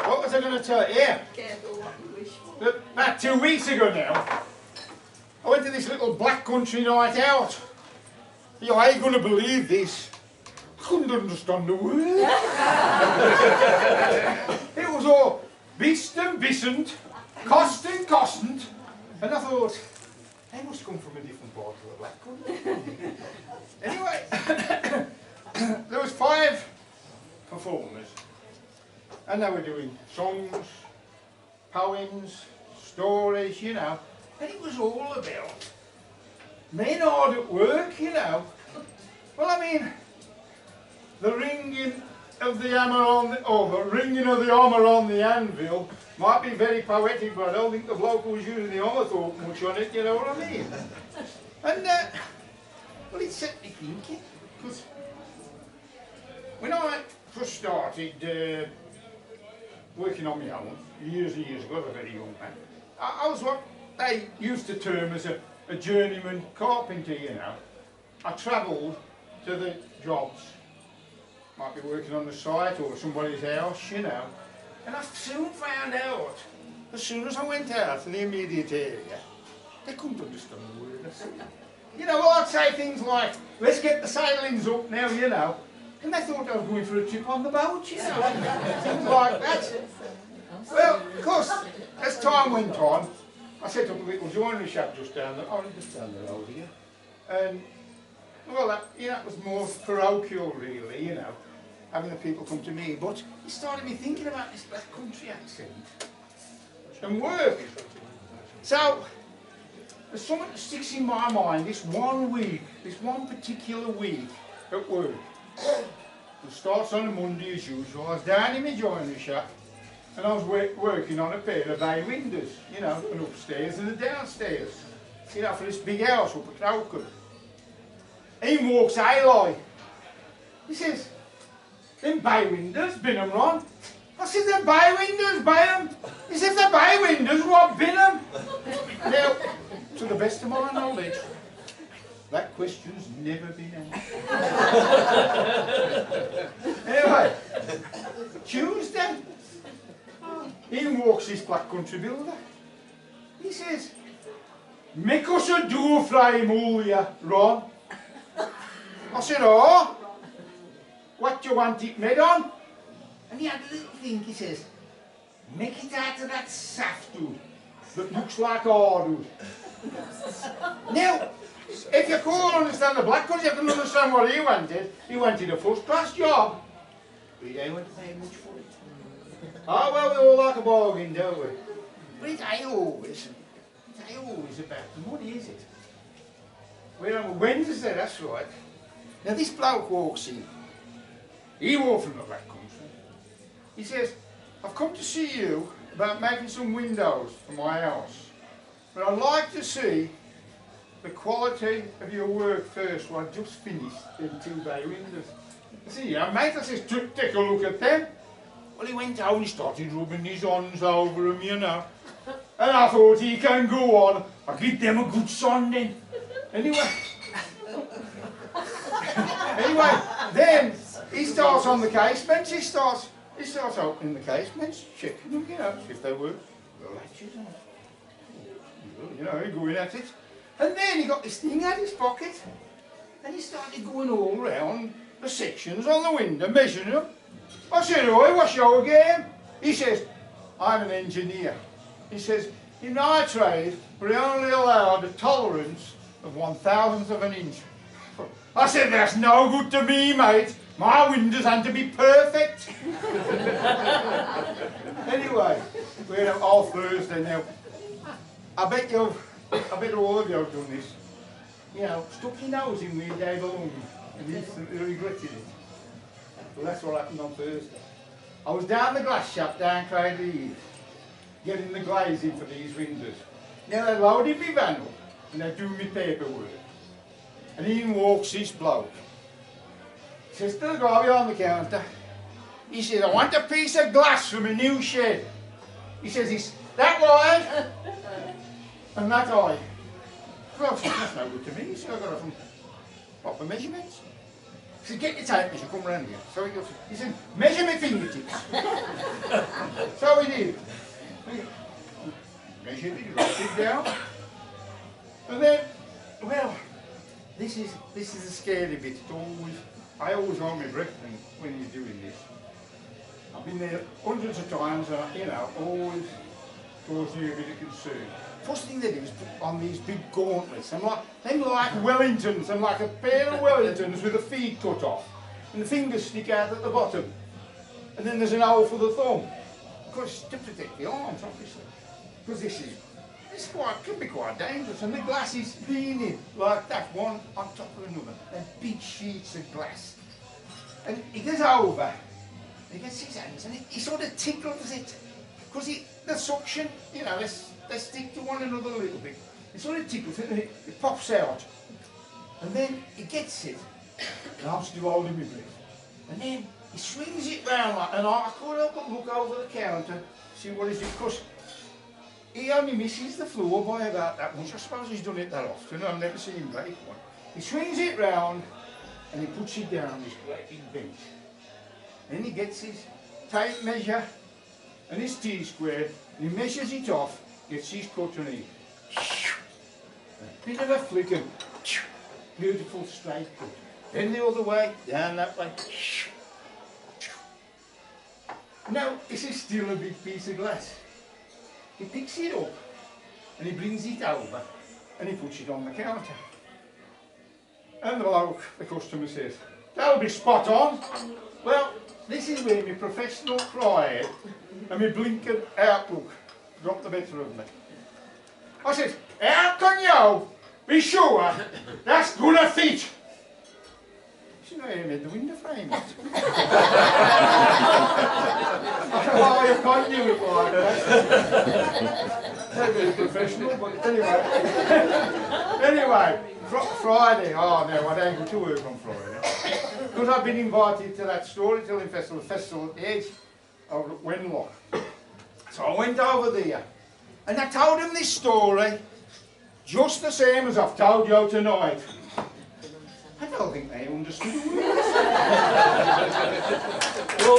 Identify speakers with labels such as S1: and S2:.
S1: What was I going to tell you? Yeah.
S2: Careful what you wish for.
S1: About 2 weeks ago now, I went to this little black country night out. You ain't going to believe this. I couldn't understand the word. It was all beast and bisant, cost and costant, and I thought, they must come from a different part of the black country. Anyway, there was 5 performers, and they were doing songs, poems, stories, you know, and it was all about men hard at work, you know. Well, I mean, the ringing of the hammer on the, the ringing of the hammer on the anvil might be very poetic, but I don't think the bloke who was using the hammer thought much on it, you know what I mean? And, well, it set me thinking, because when I first started working on my own, years and years ago, I was a very young man, I was what they used to term as a journeyman carpenter, you know. I travelled to the jobs, might be working on the site or somebody's house, you know, and I soon found out, as soon as I went out to the immediate area, they couldn't understand the word I said. You know, I'd say things like, let's get the sailings up now, you know, and they thought I was going for a trip on the boat, you know, things like that. Well, of course, as time went on, I set up a little joinery shop just down the road here, and well, that, you know, it was more parochial really, you know, having the people come to me, but it started me thinking about this black country accent and work. So, there's something that sticks in my mind this one week, this one particular week at work. It starts on a Monday as usual. I was down in my joinery shop and I was working on a pair of bay windows, you know, an upstairs and a downstairs, you know, for this big house up at Crowcombe. In walks Eli. He says, them bay windows, bin 'em, Ron. I said, them bay windows, bay 'em. He said, they're bay windows, what, bin 'em? Now, to the best of my knowledge, that question's never been asked. Anyway, Tuesday, in walks this black country builder. He says, make us a door frame, all ya, Ron. I said, oh, what do you want it made on? And he had a little thing, he says, make it out of that softwood that looks like hardwood. Now, if you can't understand the black country, you can understand what he wanted. He wanted a first-class job, but he ain't want to pay much for it. Oh, well, we all like a bargain, don't we? But it ain't always about the money, is it? We're on a Wednesday, that's right. Now this bloke walks in. He walked from the black country. He says, I've come to see you about making some windows for my house. But I'd like to see the quality of your work first. Well, I just finished them 2 bay windows. I said, yeah, mate, I says, take a look at them. Well, he went out and he started rubbing his hands over them, you know. And I thought, he can go on. I'll give them a good sanding. Anyway, then he starts on the casements. He starts opening the casements, checking them, you know, see if they work. The latches on. You know, he's going at it. And then he got this thing out of his pocket, and he started going all round the sections on the window, measuring them. I said, "Oi, what's your game?" He says, "I'm an engineer." He says, "In our trade, we're only allowed a tolerance of 1/1000th of an inch." I said, "That's no good to me, mate. My windows had to be perfect." Anyway, we're all Thursday now. I bet all of you have done this. You know, stuck your nose in where they belong and instantly regretted it. Well, that's what happened on Thursday. I was down the glass shop down Cradley Heath, getting the glazing for these windows. Now they loaded me van up and they're doing me paperwork. And in walks this bloke. He says to the guy behind the counter, he says, "I want a piece of glass from a new shed." He says, "It's that wide and that high." Well, that's no good to me. So I got it from proper measurements. He said, "Get your tape measure, come round here." So he said, "Measure my fingertips." So we did. Measured it, wrote it down. And then, well, this is the scary bit. I always hold my breath when you're doing this. I've been there hundreds of times and you know, always caused you a bit of concern. First thing they do is put on these big gauntlets. I'm like Wellingtons. I'm like a pair of Wellingtons with the feet cut off. And the fingers stick out at the bottom. And then there's an hole for the thumb. Of course, to protect the arms, obviously. Because this can be quite dangerous. And the glass is leaning like that, one on top of another. And big sheets of glass. And he goes over, he gets his hands, and he sort of tickles it. Because the suction, you know, they stick to one another a little bit. It sort of tickles it and it pops out. And then he gets it, and I'm still holding my breath. And then he swings it round like, and I can't help but look over the counter, see what is it, because he only misses the floor by about that much. I suppose he's done it that often, I've never seen him break one. He swings it round, and he puts it down on this great big bench. Then he gets his tape measure and his T-square, and he measures it off, gets his cut, and he a bit of a flick and beautiful straight cut. Then the other way, down that way. Now, this is still a big piece of glass. He picks it up and he brings it over and he puts it on the counter. And the bloke, the customer, says, "That'll be spot on." Well, this is where my professional pride and my blinking outlook got the better of me. I said, "How can you be sure that's gonna fit?" You know, you made the window frame. Oh, you can't do it like that. Not very professional, but anyway. Anyway, Friday. Oh no, I don't go to work on Friday. Because I've been invited to that storytelling festival at the edge over at Wenlock. So I went over there and I told them this story just the same as I've told you tonight. I don't think they understood the words. Well,